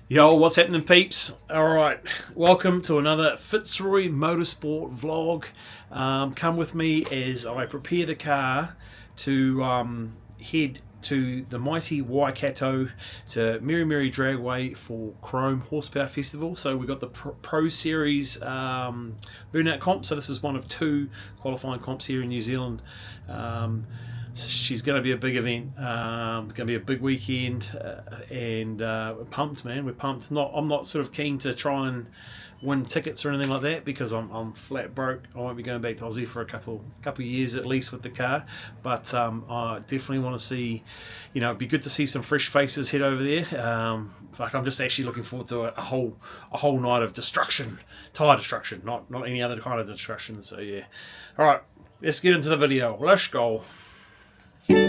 Yo, what's happening, peeps? Alright, welcome to another Fitzroy Motorsport vlog. Come with me as I prepare the car to head to the mighty Waikato to Mary Dragway for Chrome Horsepower Festival. So we've got the Pro Series burnout comp, so this is one of two qualifying comps here in New Zealand. She's going to be a big event. It's going to be a big weekend, and we're pumped, man. We're pumped. I'm not sort of keen to try and win tickets or anything like that because I'm flat broke. I won't be going back to Aussie for a couple of years at least with the car. But I definitely want to see, it'd be good to see some fresh faces head over there. I'm just actually looking forward to a whole night of destruction, tire destruction, not any other kind of destruction. So yeah. All right, let's get into the video. Let's go. Bloody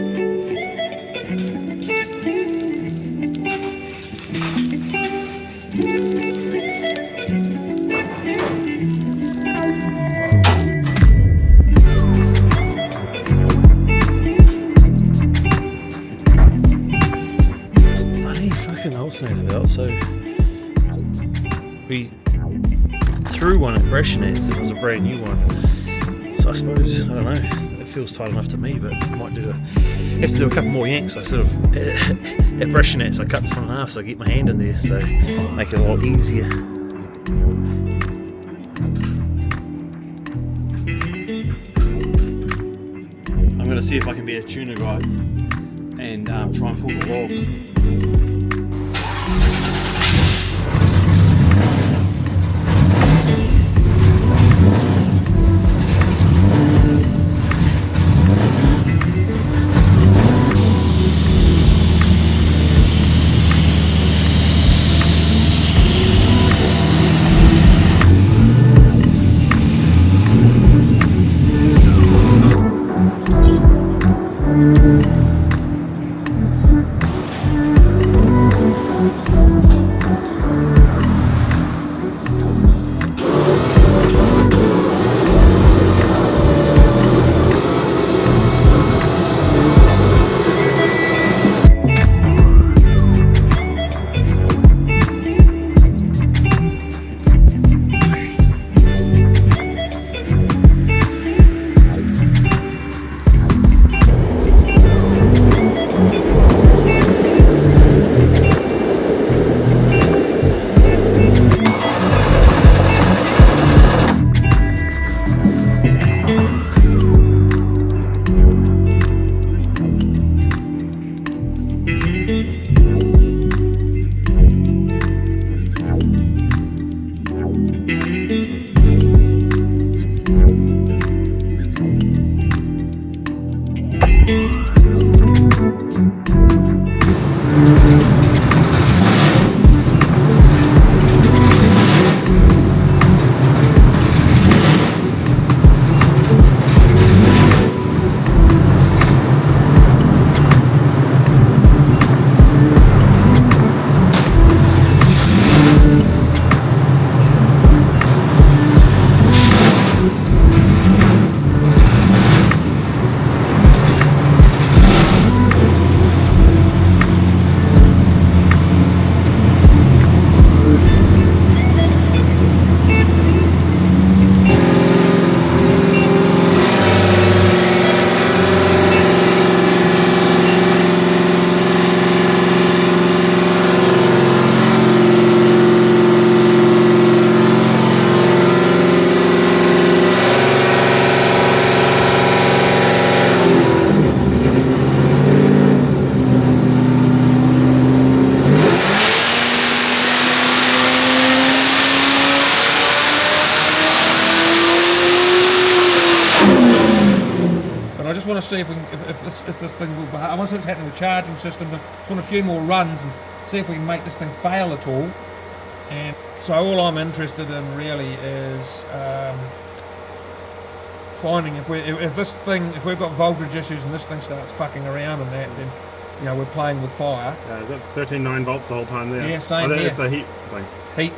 fucking alternator belt. So we threw one at Brashnets. It was a brand new one. So I suppose, I don't know. Feels tight enough to me, but I might have to do a couple more yanks. I sort of at brushing it, so I cut this one in half so I get my hand in there, so make it a lot easier. I'm going to see if I can be a tuner guy and try and pull the logs. I want to see if this thing will behave. I want to see what's happening with charging systems. I just want a few more runs and see if we can make this thing fail at all. And so all I'm interested in really is finding if we've got voltage issues and this thing starts fucking around and that, then we're playing with fire. Yeah, we've got 13 9 volts the whole time there. Yeah, same here. It's a heat thing.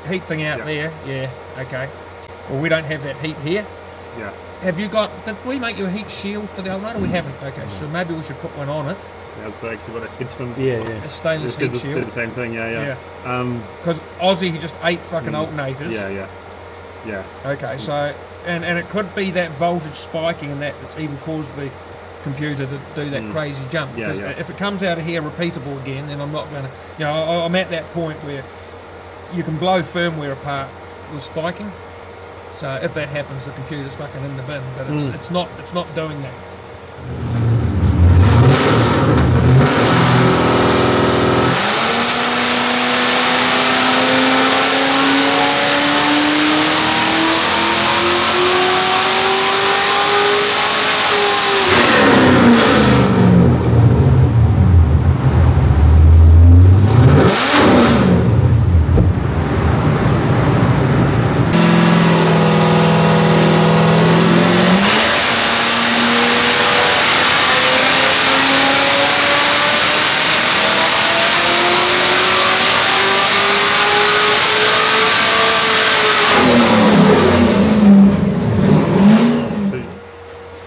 Heat thing out there. Yeah. Okay. Well, we don't have that heat here. Yeah. Have you got, did we make you a heat shield for the alternator? We haven't. Okay, so maybe we should put one on it. That's actually what I said to him. Yeah. A stainless heat Said shield. the same thing. Yeah. Because Aussie, he just ate fucking alternators. Yeah. Okay, so and it could be that voltage spiking and that's even caused the computer to do that crazy jump. Because if it comes out of here repeatable again, then I'm not going to. I'm at that point where you can blow firmware apart with spiking. So if that happens, the computer's fucking in the bin. But it's not doing that.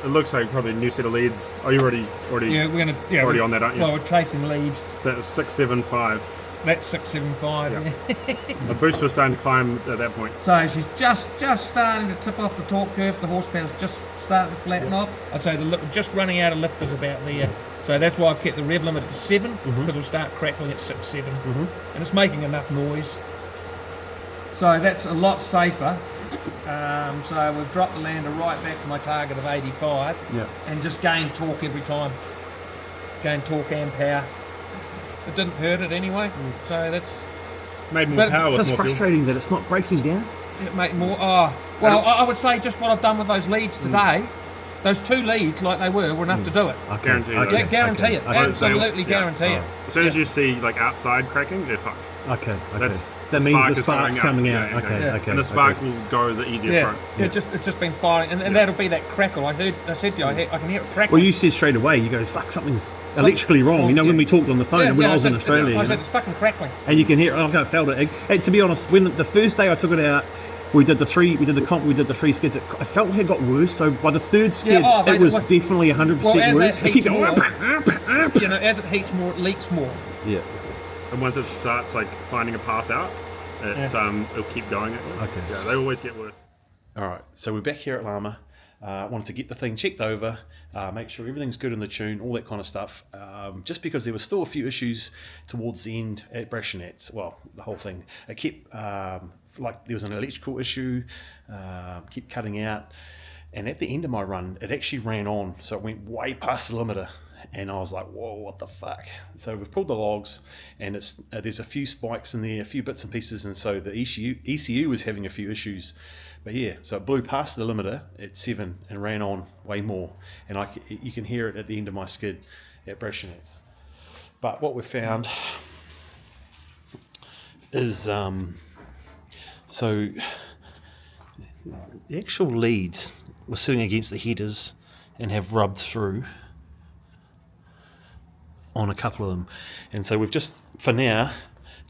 Looks like probably a new set of leads. Oh, you're already on that, aren't you? Well, we're tracing leads. 675. That's 675. Yeah. The boost was starting to climb at that point. So she's just starting to tip off the torque curve. The horsepower's just starting to flatten off. I'd say just running out of lifters about there. So that's why I've kept the rev limit at 7 because it'll start crackling at 6, 7, and it's making enough noise. So that's a lot safer. So we've dropped the lander right back to my target of 85 and just gained torque every time. Gained torque and power. It didn't hurt it anyway, so that's... Made more power with It's just more frustrating that it's not breaking down. It made more... I would say just what I've done with those leads today, those 2 leads like they were enough to do it. I guarantee Yeah, guarantee it. Absolutely guarantee it. As soon as you see like outside cracking, they're fucked. Okay. That means the spark's coming out. Yeah, Okay. And the spark will go the easiest route. It's just been firing, and that'll be that crackle. I said to you, I can hear it crackle. Well, you said straight away, you goes, fuck, something's electrically wrong. When we talked on the phone when I was in Australia. I said it's fucking crackling. And you can hear it. I felt it. And to be honest, when the first day I took it out, we did the 3 skids. I felt like it got worse. So by the 3rd skid, it was definitely 100% worse. It keeps going. As it heats more, it leaks more. Yeah. And once it starts like finding a path out, it'll keep going. Okay. Yeah, they always get worse. All right, so we're back here at Llama. Wanted to get the thing checked over, make sure everything's good in the tune, all that kind of stuff. Just because there were still a few issues towards the end at Brashnets. Well, the whole thing. It kept, like there was an electrical issue, kept cutting out. And at the end of my run, it actually ran on. So it went way past the limiter. And I was like, whoa, what the fuck? So we've pulled the logs, and there's a few spikes in there, a few bits and pieces, and so the ECU was having a few issues. But yeah, so it blew past the limiter at 7 and ran on way more. And you can hear it at the end of my skid at Brashnets. But what we found is, so the actual leads were sitting against the headers and have rubbed through on a couple of them, and so we've just for now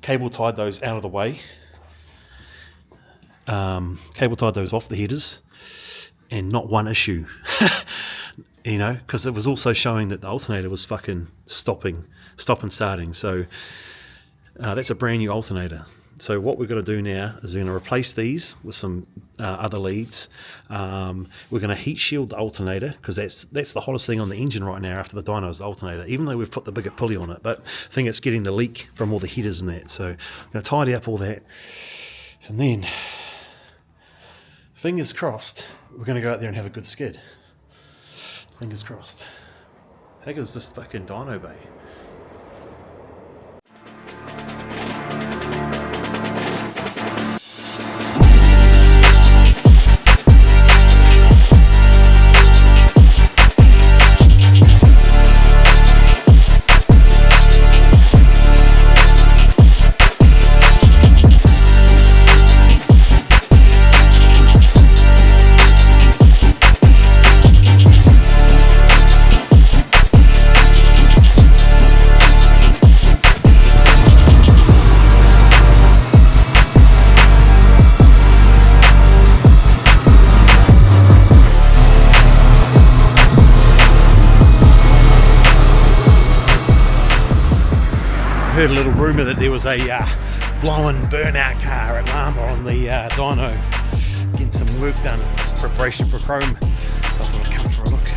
cable tied those out of the way, cable tied those off the headers, and not one issue. Because it was also showing that the alternator was fucking stop and starting. So that's a brand new alternator. So what we're going to do now is we're going to replace these with some other leads. We're going to heat shield the alternator, because that's the hottest thing on the engine right now after the dyno is the alternator, even though we've put the bigger pulley on it. But I think it's getting the leak from all the headers and that. So I'm going to tidy up all that. And then, fingers crossed, we're going to go out there and have a good skid. Fingers crossed. How good is this fucking dyno bay? there was a blowing burnout car at Llama on the Dyno, getting some work done in preparation for chrome, so I thought I'd come for a look.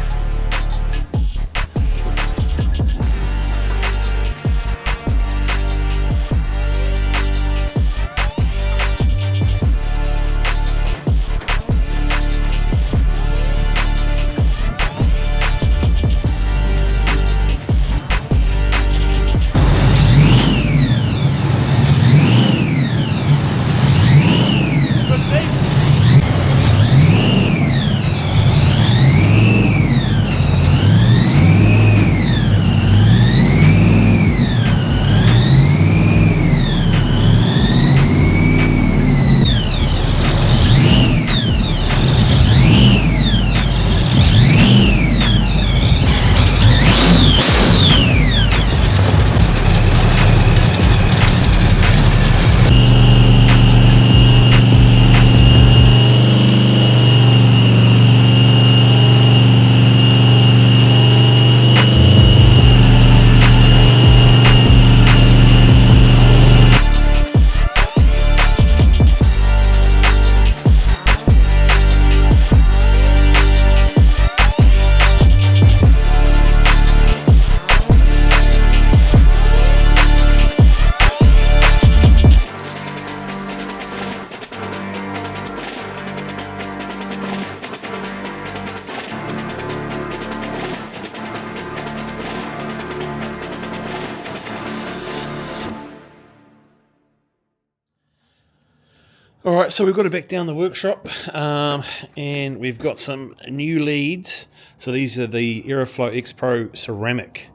Alright, so we've got it back down the workshop, and we've got some new leads. So these are the Aeroflow X Pro ceramic,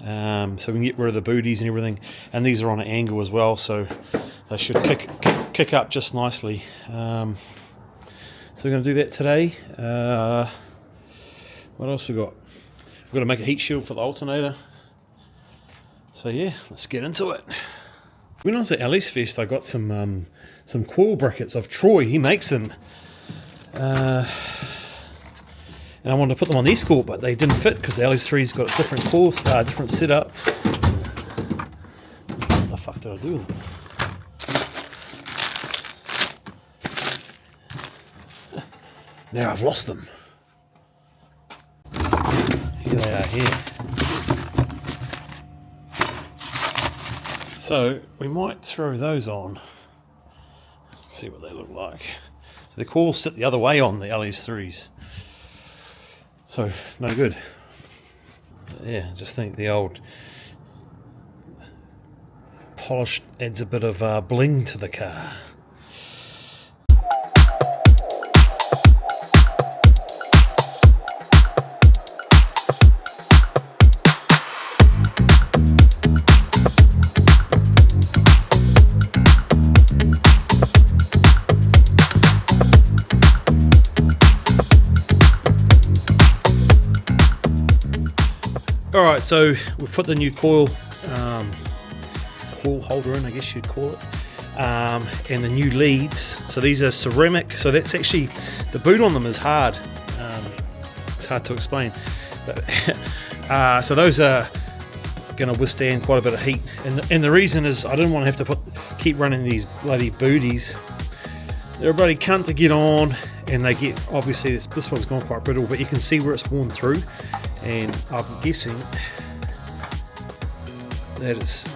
so we can get rid of the booties and everything, and these are on an angle as well, so they should kick up just nicely. So we're going to do that today. What else we got? We've got to make a heat shield for the alternator. So yeah, let's get into it. When I was at LS Fest, I got some coil brackets of Troy. He makes them, and I wanted to put them on the Escort, but they didn't fit because the LS3's got a different coil, different setup. What the fuck did I do with them? Now I've lost them. Here they are here. So we might throw those on. Let's see what they look like. So the coils sit the other way on the LS3s. So no good. Yeah, just think the old polish adds a bit of bling to the car. Alright, so we've put the new coil holder in, I guess you'd call it, and the new leads. So these are ceramic, so that's actually, the boot on them is hard. It's hard to explain. But, so those are going to withstand quite a bit of heat. And the reason is I didn't want to have to keep running these bloody booties. They're a bloody cunt to get on, and they get, obviously this one's gone quite brittle, but you can see where it's worn through. And I'm guessing that it's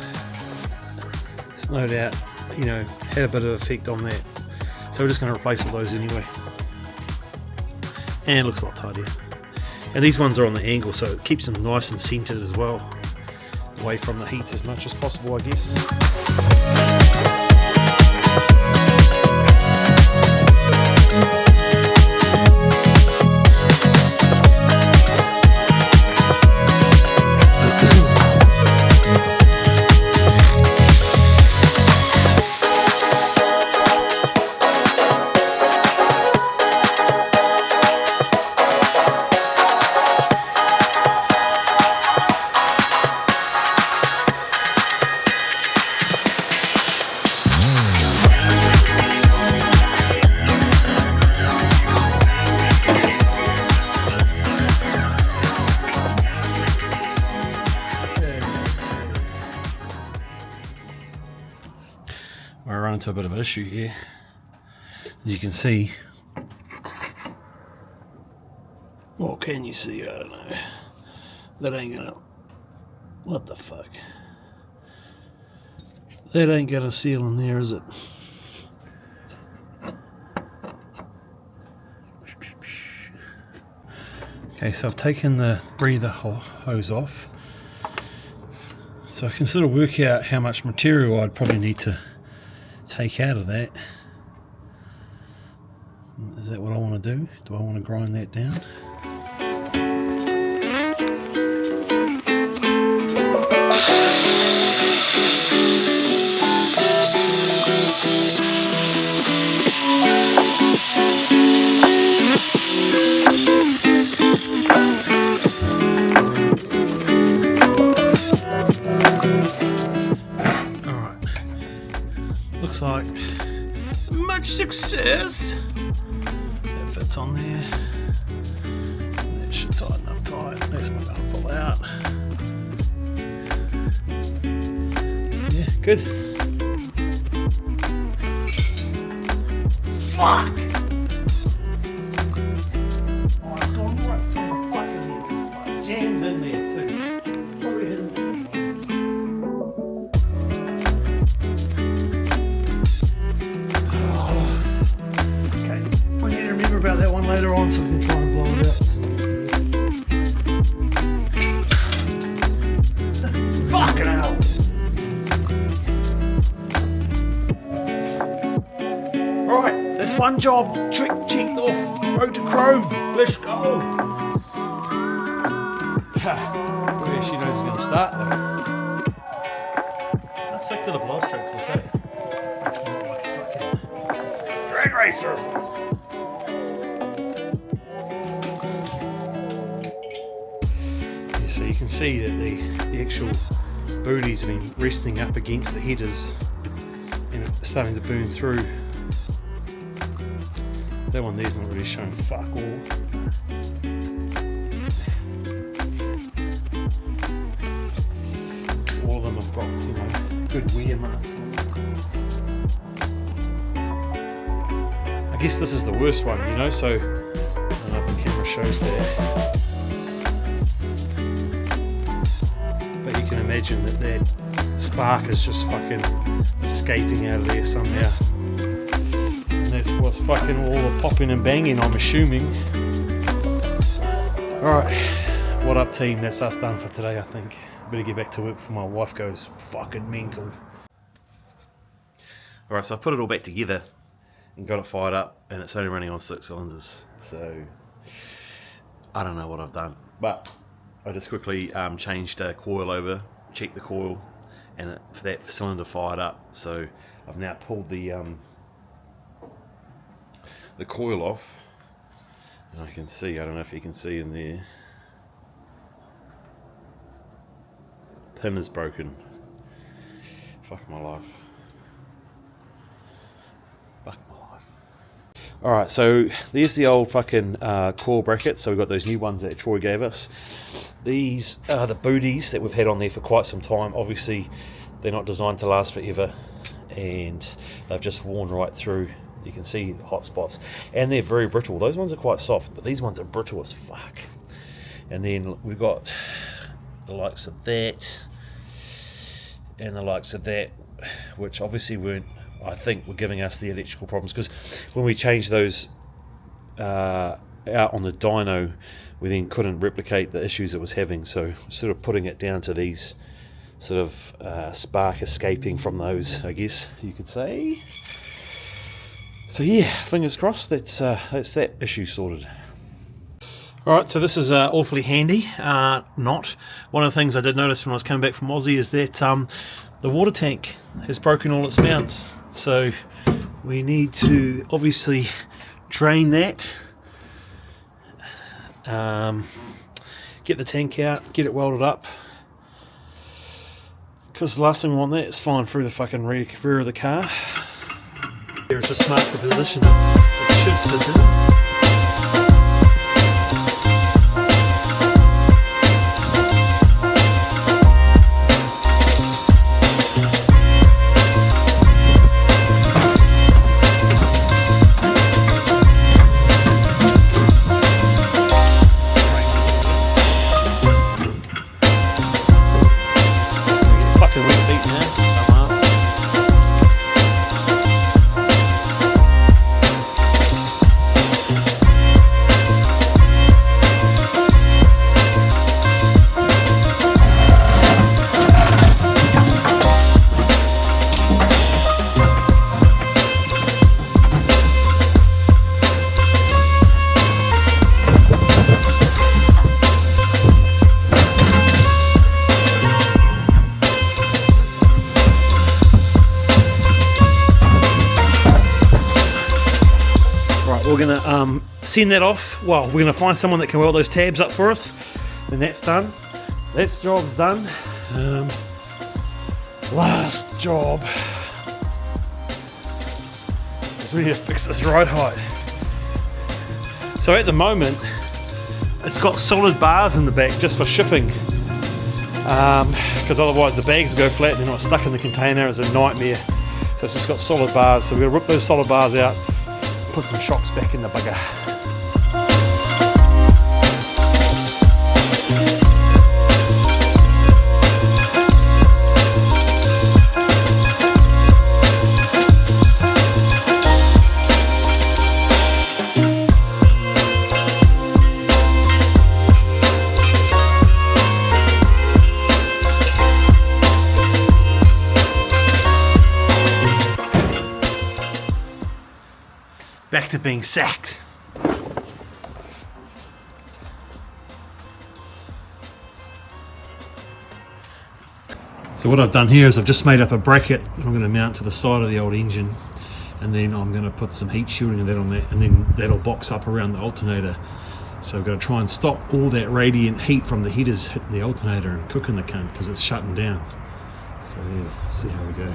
no doubt, you know, had a bit of effect on that. So we're just going to replace all those anyway. And it looks a lot tidier. And these ones are on the angle, so it keeps them nice and centered as well, away from the heat as much as possible, I guess. I run into a bit of an issue here. As you can see, what can you see? I don't know. That ain't gonna, what the fuck? That ain't gonna seal in there, is it? Okay, so I've taken the breather hose off, so I can sort of work out how much material I'd probably need to take out of that. Is that what I want to do? Do I want to grind that down? Alright. Looks like much success. That fits on there. That should tighten up tight. That's not going to pull out. Yeah, good. Fuck! Oh, it's gone right to the fucking head. It's like jammed in there too. Probably hasn't been I need to remember about that one later on so I can try and blow it out. Fucking hell! Right, that's one job checked off. Road to Chrome. Let's go! Yeah, she knows it's going to start though. Let's stick to the blow strokes, okay? It's not like a fucking drag racer or something. So you can see that the actual booties have been resting up against the headers and it's starting to burn through. That one there's not really showing fuck all. All of them have got, you know, good wear marks on them. I guess this is the worst one, you know, so I don't know if the camera shows that. Imagine that spark is just fucking escaping out of there somehow. And that's what's fucking all the popping and banging, I'm assuming. Alright, what up team, that's us done for today I think. Better get back to work before my wife goes fucking mental. Alright, so I put it all back together and got it fired up and it's only running on 6 cylinders. So, I don't know what I've done. But I just quickly changed a coil over, checked the coil, and that cylinder fired up. So I've now pulled the coil off, and I can see. I don't know if you can see in there. Pin is broken. Fuck my life. Fuck my life. Alright, so there's the old fucking coil brackets. So we've got those new ones that Troy gave us. These are the booties that we've had on there for quite some time. Obviously, they're not designed to last forever, and they've just worn right through. You can see the hot spots, and they're very brittle. Those ones are quite soft, but these ones are brittle as fuck. And then we've got the likes of that, and the likes of that, which obviously weren't, I think, were giving us the electrical problems, because when we changed those out on the dyno, we then couldn't replicate the issues it was having, so sort of putting it down to these sort of spark escaping from those, I guess you could say. So yeah, fingers crossed that's that issue sorted. Alright, so this is awfully handy. Not. One of the things I did notice when I was coming back from Aussie is that the water tank has broken all its mounts, so we need to obviously drain that. Get the tank out, get it welded up, because the last thing we want that is flying through the fucking rear of the car. It's a smart position it should sit in. we're gonna send that off. Well, we're gonna find someone that can weld those tabs up for us, and that's done. That job's done. Last job is we need to fix this ride height. So at the moment, it's got solid bars in the back just for shipping, because otherwise the bags go flat and they're not stuck in the container. It's a nightmare. So it's just got solid bars. So we're gonna rip those solid bars out, put some shocks back in the bugger. Back to being sacked. So what I've done here is I've just made up a bracket that I'm going to mount to the side of the old engine, and then I'm going to put some heat shielding and that on that, and then that'll box up around the alternator. So I've got to try and stop all that radiant heat from the heaters hitting the alternator and cooking the cunt because it's shutting down. So yeah, see how we go.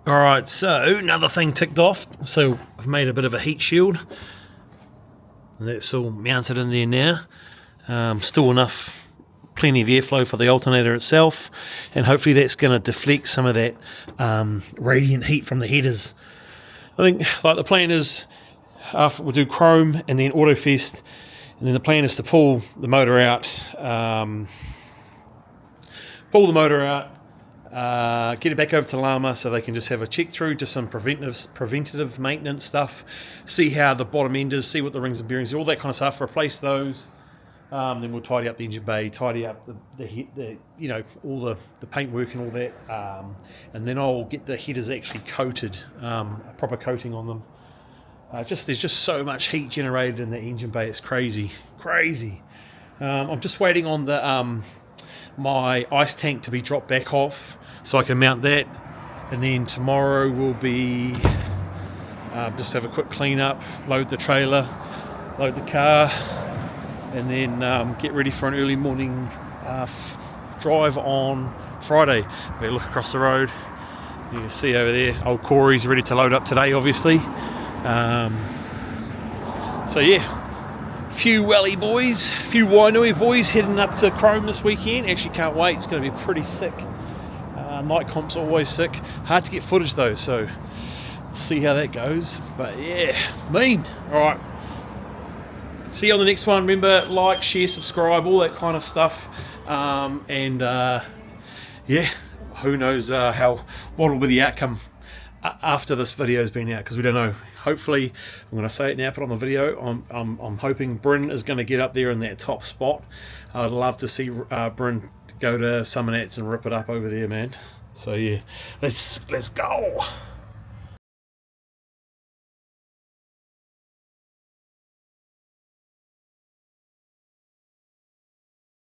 Alright, so another thing ticked off. So I've made a bit of a heat shield, and that's all mounted in there now. Still enough, plenty of airflow for the alternator itself, and hopefully that's going to deflect some of that radiant heat from the headers. I think like the plan is, after we'll do chrome and then autofest, and then the plan is to pull the motor out, get it back over to Llama so they can just have a check through, just some preventative maintenance stuff, see how the bottom end is, see what the rings and bearings, all that kind of stuff, replace those. Then we'll tidy up the engine bay, tidy up the you know, all the paintwork and all that, and then I'll get the headers actually coated, a proper coating on them. There's just so much heat generated in the engine bay, it's crazy. I'm just waiting on the my ice tank to be dropped back off so I can mount that, and then tomorrow will be just have a quick clean up, load the trailer, load the car, and then get ready for an early morning drive on Friday. We look across the road, you can see over there old Corey's ready to load up today, obviously. So yeah, few Welly boys, few Wainui boys heading up to Chrome this weekend. Actually can't wait, it's going to be pretty sick. Night comp's always sick, hard to get footage though, so see how that goes. But yeah, mean. Alright, see you on the next one. Remember, like, share, subscribe, all that kind of stuff. Yeah, who knows what will be the outcome after this video has been out, because we don't know. Hopefully, I'm going to say it now, put on the video, I'm hoping Bryn is going to get up there in that top spot. I'd love to see Bryn go to Summonats and rip it up over there, man. So yeah, let's go.